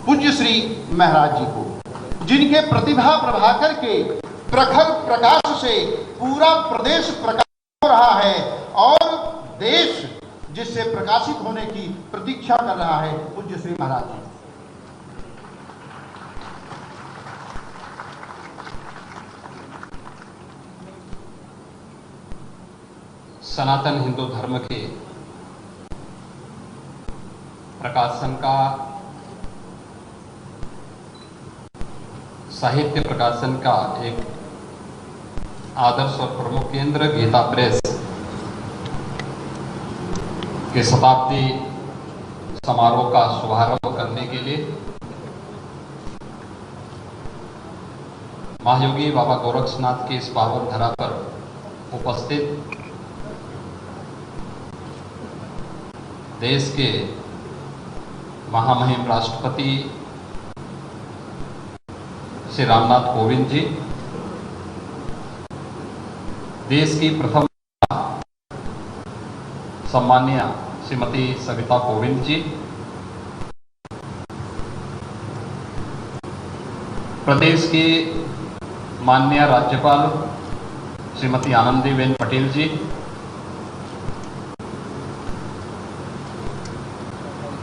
पूज्य श्री महाराज जी को, जिनके प्रतिभा प्रभाकर के प्रखर प्रकाश से पूरा प्रदेश प्रकाशित हो रहा है और देश जिससे प्रकाशित होने की प्रतीक्षा कर रहा है। पूज्य श्री महाराज जी। सनातन हिंदू धर्म के प्रकाशन का, साहित्य प्रकाशन का एक आदर्श और प्रमुख केंद्र गीता प्रेस के शताब्दी समारोह का शुभारंभ करने के लिए महायोगी बाबा गोरक्षनाथ की इस पावन धरा पर उपस्थित देश के महामहिम राष्ट्रपति श्री रामनाथ कोविंद जी, देश की प्रथम सम्माननीय श्रीमती सविता कोविंद जी, प्रदेश की माननीय राज्यपाल श्रीमती आनंदीबेन पटेल जी,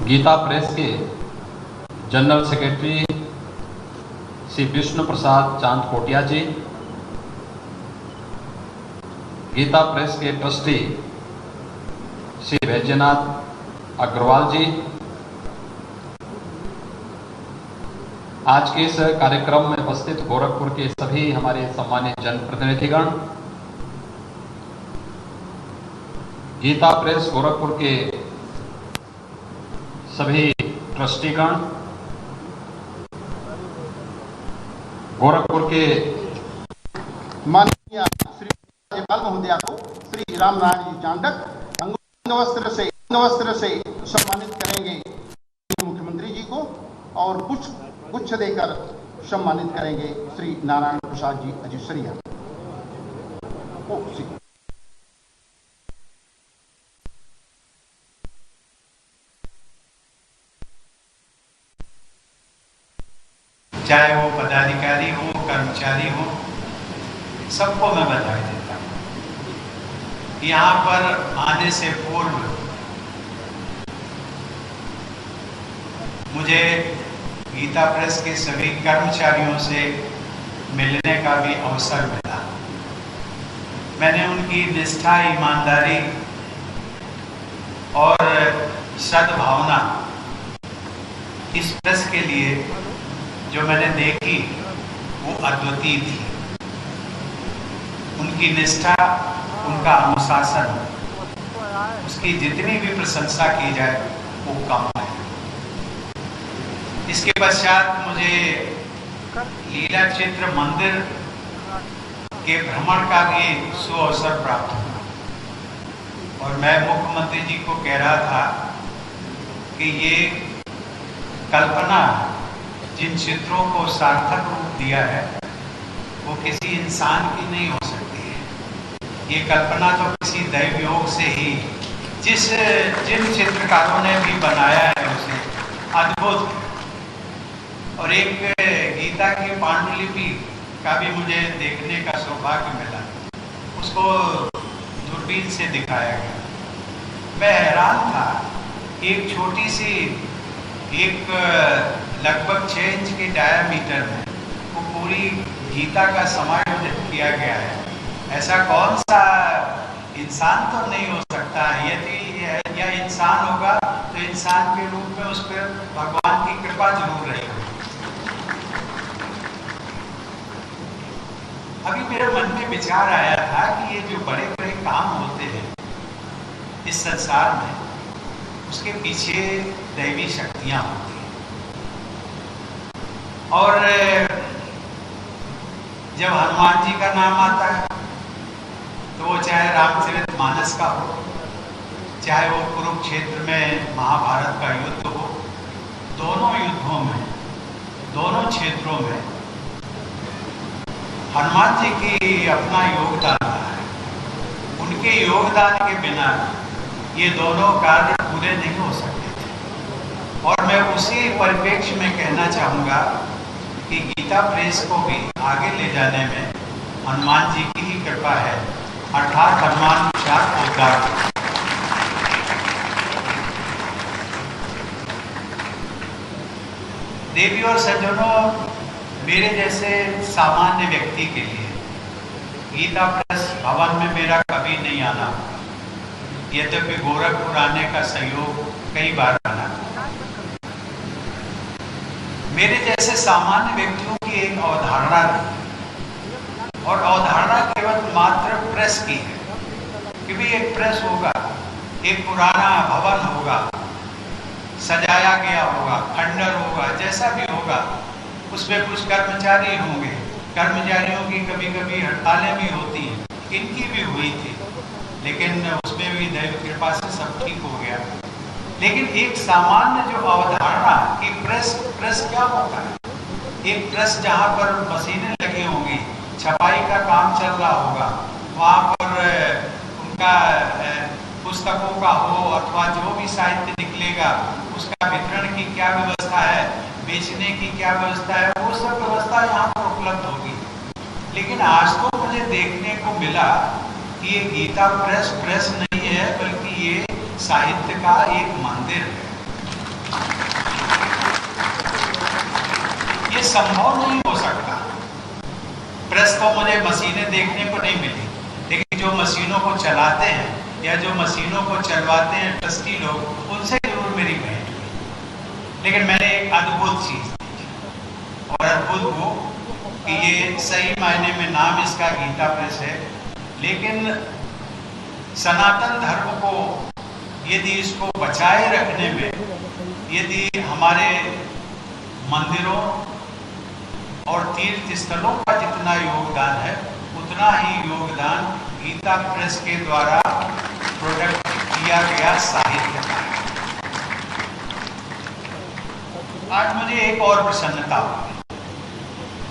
गीता प्रेस के जनरल सेक्रेटरी श्री विष्णु प्रसाद चांद कोटिया जी, गीता प्रेस के ट्रस्टी श्री वैद्यनाथ अग्रवाल जी, आज के इस कार्यक्रम में उपस्थित गोरखपुर के सभी हमारे सम्मानित जनप्रतिनिधिगण, गीता प्रेस गोरखपुर के सभी ट्रस्टीगण, गोरखपुर के माननीय श्री राज्यपाल महोदया को श्री रामनारायण जी चांडक अंगवस्त्र से सम्मानित करेंगे मुख्यमंत्री जी को, और गुच्छ देकर सम्मानित करेंगे श्री नारायण प्रसाद जी अजिसरिया। चाहे वो पदाधिकारी हो, कर्मचारी हो, सबको मैं बधाई देता हूँ। यहाँ पर आने से पूर्व मुझे गीता प्रेस के सभी कर्मचारियों से मिलने का भी अवसर मिला। मैंने उनकी निष्ठा, ईमानदारी और सद्भावना इस प्रेस के लिए जो मैंने देखी वो अद्वितीय थी। उनकी निष्ठा, उनका अनुशासन, उसकी जितनी भी प्रशंसा की जाए वो कम है। इसके पश्चात मुझे लीला चित्र मंदिर के भ्रमण का भी सुअवसर प्राप्त हुआ और मैं मुख्यमंत्री जी को कह रहा था कि ये कल्पना जिन चित्रों को सार्थक रूप दिया है वो किसी इंसान की नहीं हो सकती है। ये कल्पना तो किसी दैव योग से ही, जिन चित्रकारों ने भी बनाया है उसे अद्भुत। और एक गीता की पांडुलिपि का भी मुझे देखने का सौभाग्य मिला, उसको दूरबीन से दिखाया गया। मैं हैरान था, एक छोटी सी, एक लगभग 6 इंच के डायामीटर में वो पूरी गीता का समायोजन किया गया है। ऐसा कौन सा इंसान तो नहीं हो सकता है। यदि यह इंसान होगा तो इंसान के रूप में उस पर भगवान की कृपा जरूर रहेगी। अभी मेरे मन में विचार आया था कि ये जो बड़े बड़े काम होते हैं इस संसार में, उसके पीछे दैवी शक्तियां होती हैं। और जब हनुमान जी का नाम आता है तो वो चाहे रामचरितमानस का हो, चाहे वो कुरुक्षेत्र में महाभारत का युद्ध हो, दोनों युद्धों में, दोनों क्षेत्रों में हनुमान जी की अपना योगदान रहा है। उनके योगदान के बिना ये दोनों कार्य पूरे नहीं हो सकते थे। और मैं उसी परिप्रेक्ष्य में कहना चाहूँगा कि गीता प्रेस को भी आगे ले जाने में हनुमान जी की ही कृपा है, अर्थात हनुमान चार पोद्दार। देवी और सज्जनों, मेरे जैसे सामान्य व्यक्ति के लिए गीता प्रेस भवन में मेरा कभी नहीं आना, यद्यपि गोरखपुर आने का सहयोग कई बार आना, मेरे जैसे सामान्य व्यक्तियों की एक अवधारणा रही, और अवधारणा केवल मात्र प्रेस की है कि भाई एक प्रेस होगा, एक पुराना भवन होगा, सजाया गया होगा, खंडर होगा, जैसा भी होगा, उसमें कुछ कर्मचारी होंगे, कर्मचारियों की कभी कभी हड़तालें भी होती हैं, इनकी भी हुई थी, लेकिन उसमें भी दैव कृपा से सब ठीक हो गया। लेकिन एक सामान्य जो अवधारणा कि प्रेस क्या होता है, एक प्रेस जहाँ पर मशीनें लगी होंगी, छपाई का काम चल रहा होगा, वहाँ पर उनका पुस्तकों का हो अथवा जो भी साहित्य निकलेगा उसका वितरण की क्या व्यवस्था है, बेचने की क्या व्यवस्था है, वो सब व्यवस्था यहाँ पर उपलब्ध होगी। लेकिन आज तो मुझे देखने को मिला कि ये गीता प्रेस नहीं है, बल्कि ये साहित्य का एक मंदिर है। ये संभव नहीं हो सकता। प्रेस को मुझे मशीनें देखने को नहीं मिली, लेकिन जो मशीनों को चलाते हैं या जो मशीनों को चलवाते हैं ट्रस्टी लोग, उनसे जरूर मेरी भेंट हुई। लेकिन मैंने एक अद्भुत चीज देखी, और अद्भुत वो कि ये सही मायने में नाम इसका गीता प्रेस है, लेकिन सनातन धर्म को यदि इसको बचाए रखने में, यदि हमारे मंदिरों और तीर्थ स्थलों का जितना योगदान है, उतना ही योगदान गीता प्रेस के द्वारा प्रोडक्ट किया गया साहित्य का है। आज मुझे एक और प्रसन्नता हुई,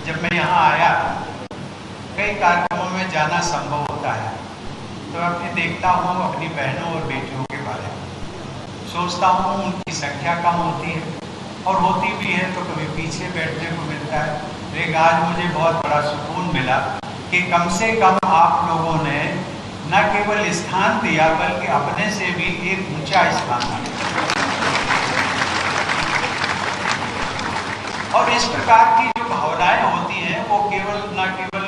जब मैं यहाँ आया, कई कार्यक्रमों में जाना संभव होता है, तो अपनी देखता हूँ अपनी बहनों और बेटियों के बारे में, सोचता हूँ उनकी संख्या कम होती है, और होती भी है तो कभी पीछे बैठने को मिलता है। लेकिन आज मुझे बहुत बड़ा सुकून मिला कि कम से कम आप लोगों ने न केवल स्थान दिया, बल्कि अपने से भी एक ऊंचा स्थान दिया। और इस प्रकार की जो भावनाएं होती हैं, वो केवल न केवल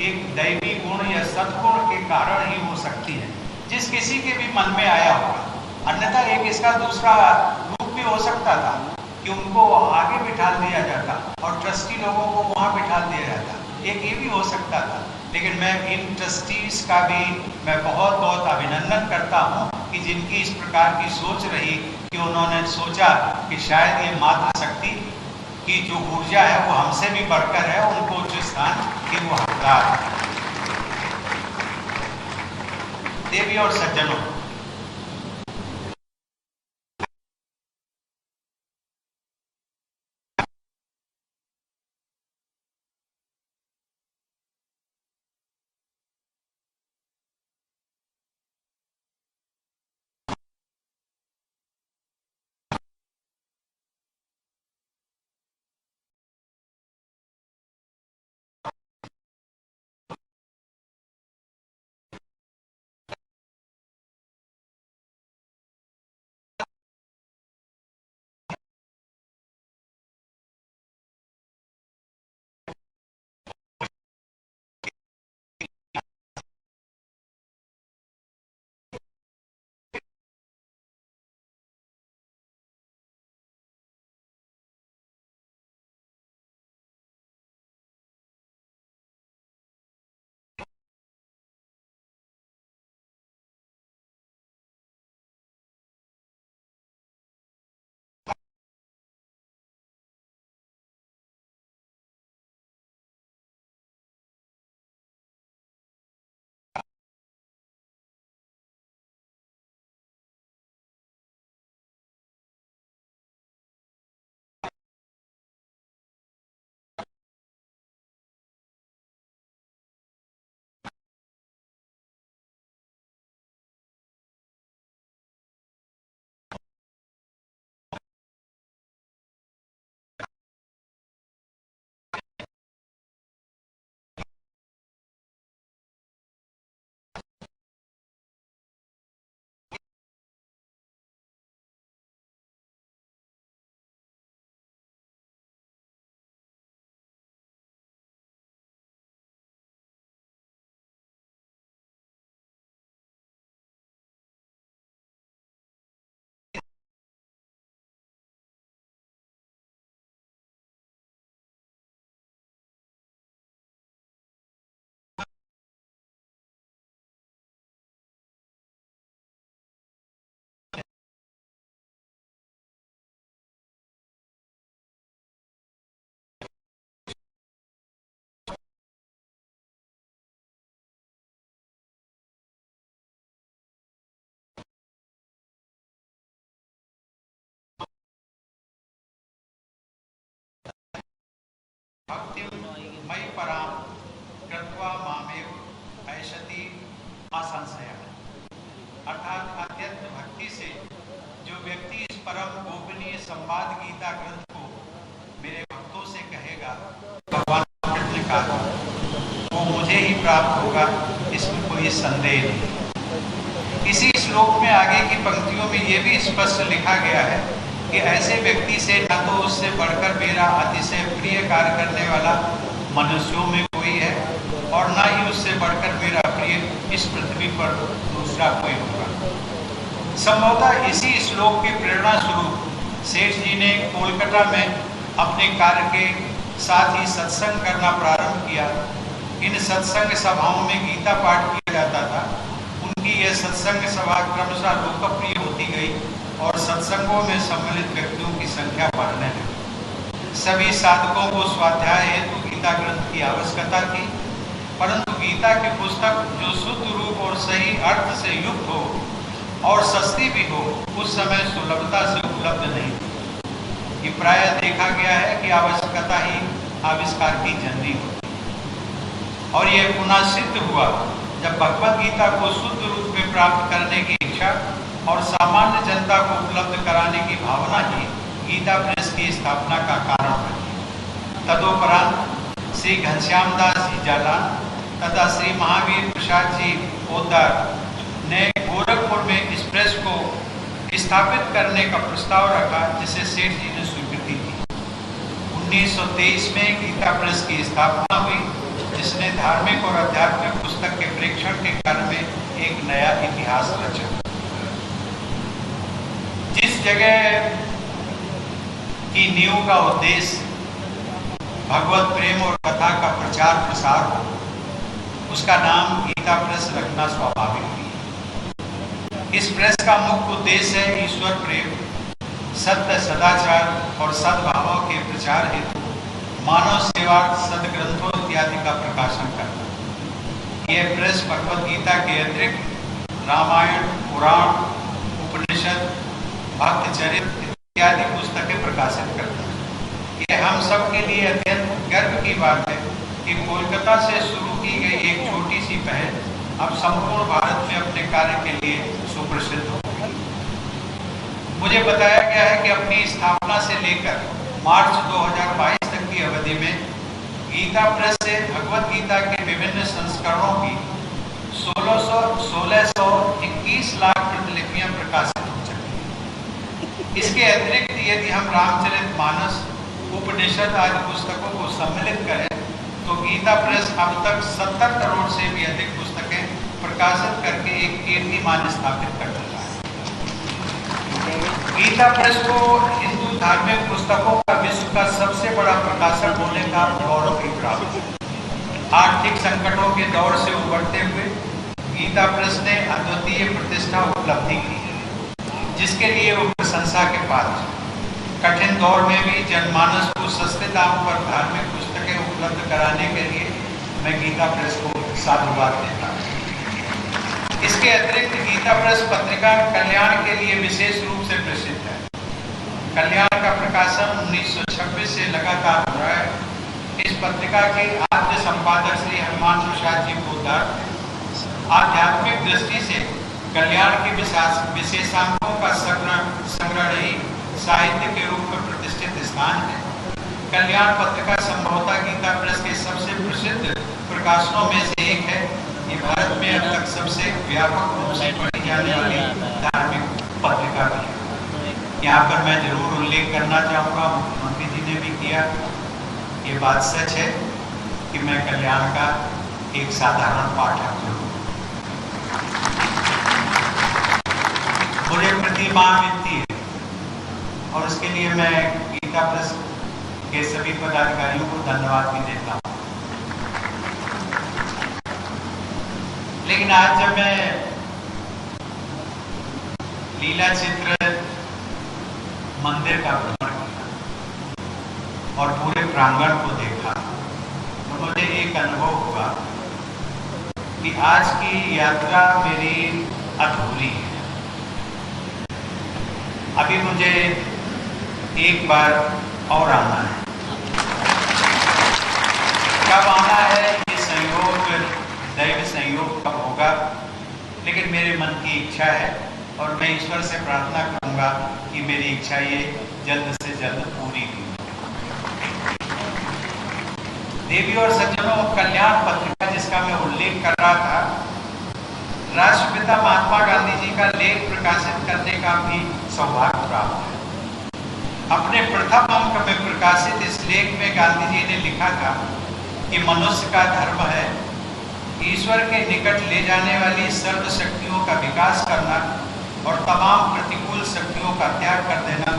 एक दैवी गुण या सद्गुण के कारण ही हो सकती है, जिस किसी के भी मन में आया होगा। अन्यथा एक इसका दूसरा रूप भी हो सकता था कि उनको आगे बिठा दिया जाता और ट्रस्टी लोगों को वहां बिठा दिया जाता, एक ये भी हो सकता था। लेकिन मैं इन ट्रस्टीज का भी मैं बहुत बहुत अभिनंदन करता हूं कि जिनकी इस प्रकार की सोच रही कि उन्होंने सोचा कि शायद ये मातृशक्ति की जो ऊर्जा है वो हमसे भी बढ़कर है, उनको उच्च स्थान की वो हकदार है। देवी और सज्जनों, मयि परां कृत्वा मामेव ऐषति असंशयः। अर्थात अत्यंत भक्ति से जो व्यक्ति इस परम गोपनीय संवाद गीता ग्रंथ को मेरे भक्तों से कहेगा, भगवान कृष्ण ने कहा, वो मुझे ही प्राप्त होगा, इसमें कोई संदेह नहीं। इसी श्लोक में आगे की पंक्तियों में ये भी स्पष्ट लिखा गया है कि ऐसे व्यक्ति से न तो उससे बढ़कर मेरा अतिशय प्रिय कार्य करने वाला मनुष्यों में कोई है और न ही उससे बढ़कर मेरा प्रिय इस पृथ्वी पर दूसरा कोई होगा। संभवतः इसी श्लोक की प्रेरणा स्वरूप सेठ जी ने कोलकाता में अपने कार्य के साथ ही सत्संग करना प्रारंभ किया। इन सत्संग सभाओं में गीता पाठ किया जाता था। उनकी यह सत्संग सभा क्रमशः लोकप्रिय होती गई और सत्संगों में सम्मिलित व्यक्तियों की संख्या बढ़ने लगी। सभी साधकों को स्वाध्याय हेतु गीता ग्रंथ की आवश्यकता थी, परंतु गीता की पुस्तक जो शुद्ध रूप और सही अर्थ से युक्त हो और सस्ती भी हो, उस समय सुलभता से उपलब्ध नहीं थी। ये प्रायः देखा गया है कि आवश्यकता ही आविष्कार की जननी होती, और यह पुनः सिद्ध हुआ जब भगवद गीता को शुद्ध रूप में प्राप्त करने की इच्छा और सामान्य जनता को उपलब्ध कराने की भावना ही गीता प्रेस की स्थापना का कारण बनी। तदोपरांत श्री घनश्याम दास जी जालान तथा श्री महावीर प्रसाद जी पोद्दार ने गोरखपुर में इस प्रेस को स्थापित करने का प्रस्ताव रखा, जिसे सेठ जी ने स्वीकृति दी। 1923 में गीता प्रेस की स्थापना हुई, जिसने धार्मिक और आध्यात्मिक पुस्तक के प्रेक्षण के कार्य में एक नया इतिहास रचा। जिस जगह की नींव का उद्देश्य भगवत प्रेम और कथा का प्रचार प्रसार हो, उसका नाम गीता प्रेस रखना स्वाभाविक है। इस प्रेस का मुख्य उद्देश्य है ईश्वर प्रेम, सत्य, सदाचार और सद्भावों के प्रचार हेतु मानव सेवा, सदग्रंथों इत्यादि का प्रकाशन करना। यह प्रेस भगवद गीता के अतिरिक्त रामायण, पुराण, उपनिषद, भक्त चरित्र इत्यादि पुस्तकें प्रकाशित करता है। यह हम सब के लिए अत्यंत गर्व की बात है कि कोलकाता से शुरू की गई एक छोटी सी पहल अब संपूर्ण भारत में अपने कार्य के लिए सुप्रसिद्ध हो गई। मुझे बताया गया है कि अपनी स्थापना से लेकर मार्च 2022 तक की अवधि में गीता प्रेस से भगवत गीता के विभिन्न संस्करणों की 1621 लाख प्रतिलिपियां प्रकाशित हो चुकी हैं। इसके अतिरिक्त यदि हम रामचरितमानस, उपनिषद आदि पुस्तकों को सम्मिलित करें तो गीता प्रेस अब तक 70 करोड़ से भी अधिक पुस्तकें प्रकाशित करके एक कीर्तिमान स्थापित कर चुका है। गीता प्रेस को हिंदू धार्मिक पुस्तकों का विश्व का सबसे बड़ा प्रकाशक होने का गौरव भी प्राप्त है। आर्थिक संकटों के दौर से उबरते हुए गीता प्रेस ने अद्वितीय प्रतिष्ठा उपलब्धि की है, जिसके लिए वो प्रशंसा के पात्र है। कठिन दौर में भी जनमानस को सस्ते दाम पर धार्मिक पुस्तकें उपलब्ध कराने के लिए मैं गीता प्रेस को साधुवाद देता हूँ। इसके अतिरिक्त गीता प्रेस पत्रिका कल्याण के लिए विशेष रूप से प्रसिद्ध है। कल्याण का प्रकाशन 1926 से लगातार हो रहा है। इस पत्रिका के आद्य संपादक श्री हनुमान प्रसाद जी पोद्दार आध्यात्मिक दृष्टि से कल्याण के विशेषांकों का संग्रहणी साहित्य के रूप में प्रतिष्ठित स्थान है। कल्याण पत्रिका संभवतः गीता प्रेस के सबसे प्रसिद्ध प्रकाशनों में से एक है। ये भारत में अब तक सबसे व्यापक रूप से पढ़ी जाने वाली धार्मिक पत्रिका भी है। यहाँ पर मैं जरूर उल्लेख करना चाहूँगा, मुख्यमंत्री जी ने भी किया, ये बात सच है कि मैं कल्याण का एक साधारण पाठक हूँ। मुझे प्रतिमाह मिलती है और उसके लिए मैं गीता प्रेस के सभी पदाधिकारियों को धन्यवाद भी देता हूँ। लेकिन आज जब मैं लीला चित्र मंदिर का भ्रमण किया और पूरे प्रांगण को देखा तो मुझे एक अनुभव हुआ कि आज की यात्रा मेरी अधूरी है। अभी मुझे एक बार और आना है। कब इच्छा है और मैं ईश्वर से प्रार्थना करूंगा कि मेरी इच्छा ये जल्द से जल्द पूरी हो। देवी और सज्जनों, कल्याण पत्रिका जिसका मैं उल्लेख कर रहा था, राष्ट्रपिता महात्मा गांधी जी का लेख प्रकाशित करने का भी सौभाग्य प्राप्त है। अपने प्रथम अंक में प्रकाशित इस लेख में गांधी जी ने लिखा था कि मनुष्य का धर्म है ईश्वर के निकट ले जाने वाली सर्व शक्तियों का विकास करना और तमाम प्रतिकूल शक्तियों का त्याग कर देना,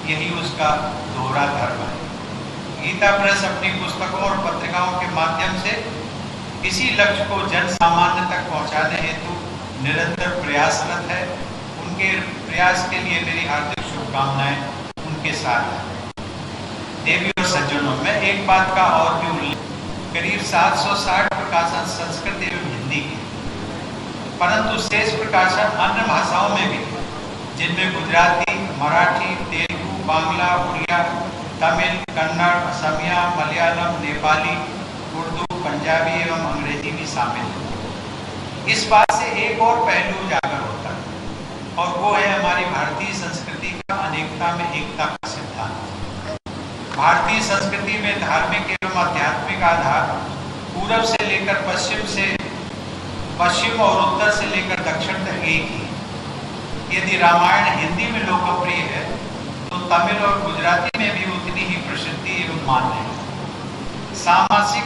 यही उसका दोहरा धर्म है। गीता प्रेस अपनी पुस्तकों और पत्रिकाओं के माध्यम से इसी लक्ष्य को जन सामान्य तक पहुंचाने हेतु निरंतर प्रयासरत है। उनके प्रयास के लिए मेरी हार्दिक शुभकामनाएं उनके साथ है। देवी और सज्जनों, मैं एक बात का और भी उल्लेख, करीब 760 प्रकाशन संस्कृत एवं हिंदी के, परंतु शेष प्रकाशन अन्य भाषाओं में भी, जिनमें गुजराती, मराठी, तेलुगु, बांग्ला, उड़िया, तमिल, कन्नड़, असमिया, मलयालम, नेपाली, उर्दू, पंजाबी एवं अंग्रेजी भी शामिल है। इस बात से एक और पहलू उजागर होता है और वो है हमारी भारतीय संस्कृति का अनेकता में एकता का सिद्धांत। भारतीय संस्कृति में धार्मिक एवं आध्यात्मिक आधार पूर्व से लेकर पश्चिम और उत्तर से लेकर दक्षिण तक एक ही। यदि रामायण हिंदी में लोकप्रिय है तो तमिल और गुजराती में भी उतनी ही प्रसिद्धि एवं मान्य है। सामाजिक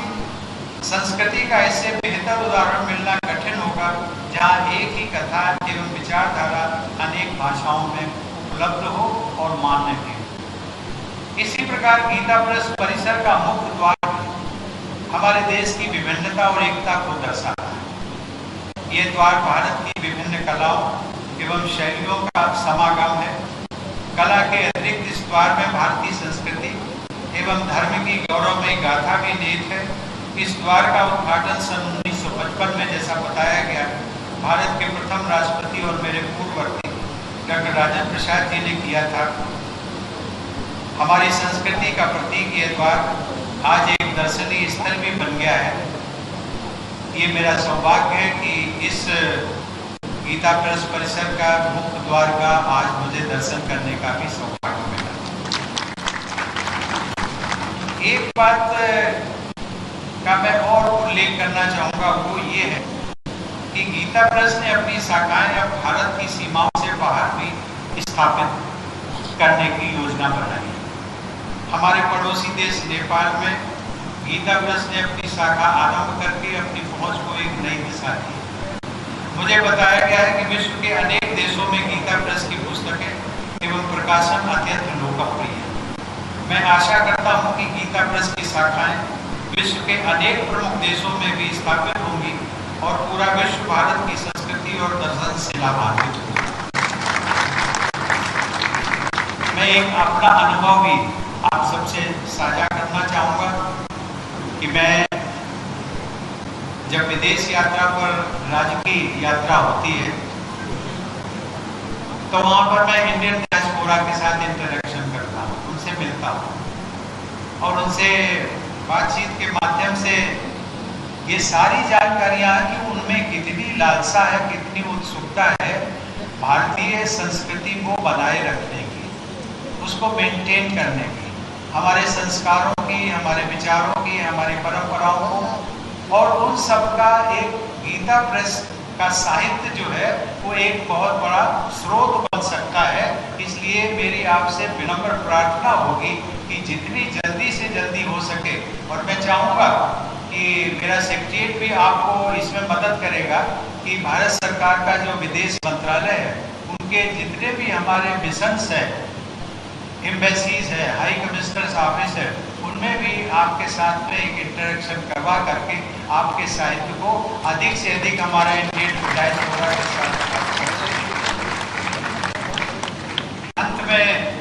संस्कृति का इससे बेहतर उदाहरण मिलना कठिन होगा जहाँ एक ही कथा एवं विचारधारा अनेक भाषाओं में उपलब्ध हो और मान्य भी हो। इसी प्रकार गीता प्रेस परिसर का मुख्य द्वार हमारे देश की विभिन्नता और एकता को दर्शाता है। ये द्वार भारत की विभिन्न कलाओं एवं शैलियों का समागम है। कला के अतिरिक्त इस द्वार में भारतीय संस्कृति एवं धर्म की गौरवमयी गाथा भी निहित है। इस द्वार का उद्घाटन सन 1955 में, जैसा बताया गया, भारत के प्रथम राष्ट्रपति और मेरे पूर्ववर्ती डॉक्टर राजेंद्र प्रसाद जी ने किया था। हमारी संस्कृति का प्रतीक ये द्वार आज एक दर्शनीय स्थल भी बन गया है। ये मेरा सौभाग्य है कि इस गीता प्रेस परिसर का मुख्य द्वार का आज मुझे दर्शन करने का भी सौभाग्य मिला। एक बात का मैं और उल्लेख करना चाहूँगा, वो ये है कि गीता प्रेस ने अपनी शाखाएं अब भारत की सीमाओं से बाहर भी स्थापित करने की योजना बनाई है। हमारे पड़ोसी देश नेपाल में गीता प्रेस ने अपनी शाखा आरंभ करके अपनी पहुंच को एक नई दिशा दी। मुझे बताया गया है कि विश्व के अनेक देशों में गीता प्रेस की पुस्तकें एवं प्रकाशन अत्यंत लोकप्रिय है। मैं आशा करता हूँ कि गीता प्रेस की शाखाएं विश्व के अनेक प्रमुख देशों में भी स्थापित होंगी और पूरा विश्व भारत की संस्कृति और दर्शन से लाभान्वित होगा। मैं एक अपना अनुभव भी आप सबसे साझा करना चाहूँगा कि मैं जब विदेश यात्रा पर राजकीय यात्रा होती है तो वहाँ पर मैं इंडियन डायस्पोरा के साथ इंटरेक्शन करता हूँ, उनसे मिलता हूँ और उनसे बातचीत के माध्यम से ये सारी जानकारियाँ कि उनमें कितनी लालसा है, कितनी उत्सुकता है भारतीय संस्कृति को बनाए रखने की, उसको मेंटेन करने की, हमारे संस्कारों की, हमारे विचारों की, हमारी परंपराओं को, और उन सब का एक गीता प्रेस का साहित्य जो है वो एक बहुत बड़ा स्रोत बन सकता है। इसलिए मेरी आपसे विनम्र प्रार्थना होगी कि जितनी जल्दी से जल्दी हो सके, और मैं चाहूँगा कि मेरा सेक्रेटरीट भी आपको इसमें मदद करेगा कि भारत सरकार का जो विदेश मंत्रालय है उनके जितने भी हमारे मिशंस हैं, एम्बेसीज है, हाई कमिश्नर्स ऑफिस है, उनमें भी आपके साथ में एक इंटरेक्शन करवा करके आपके साहित्य को अधिक से अधिक हमारा इंडियन डायस्पोरा के साथ। अंत में